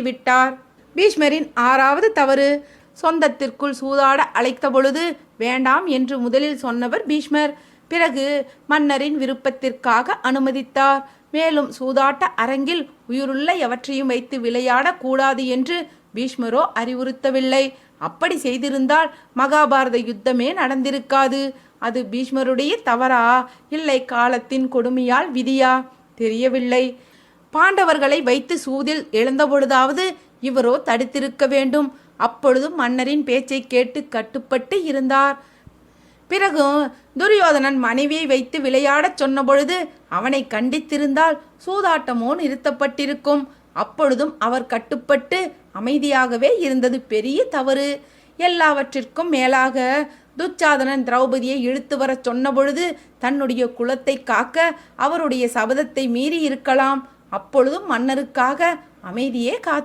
விட்டார். பீஷ்மரின் 6வது தவறு. சொந்தத்திற்குள் சூதாட அழைத்த பொழுது வேண்டாம் என்று முதலில் சொன்னவர் பீஷ்மர். பிறகு மன்னரின் விருப்பத்திற்காக அனுமதித்தார். மேலும் சூதாட்ட அரங்கில் உயிருள்ள எவற்றையும் வைத்து விளையாடக்கூடாது என்று பீஷ்மரோ அறிவுறுத்தவில்லை. அப்படி செய்திருந்தால் மகாபாரத யுத்தமே நடந்திருக்காது. அது பீஷ்மருடைய தவறா, இல்லை காலத்தின் கொடுமையால் விதியா தெரியவில்லை. பாண்டவர்களை வைத்து சூதில் இழந்தபொழுதாவது இவரோ தடுத்திருக்க வேண்டும். அப்பொழுதும் மன்னரின் பேச்சை கேட்டு கட்டுப்பட்டு இருந்தார். பிறகு துரியோதனன் மனைவியை வைத்து விளையாடச் சொன்னபொழுது அவனை கண்டித்திருந்தால் சூதாட்டமோ நிறுத்தப்பட்டிருக்கும். அப்பொழுதும் அவர் கட்டுப்பட்டு அமைதியாகவே இருந்தது பெரிய தவறு. எல்லாவற்றிற்கும் மேலாக துச்சாதனன் திரௌபதியை இழுத்து வர சொன்னபொழுது தன்னுடைய குலத்தை காக்க அவருடைய சபதத்தை மீறி இருக்கலாம். அப்பொழுதும் மன்னருக்காக அமைதியே காத்தார்.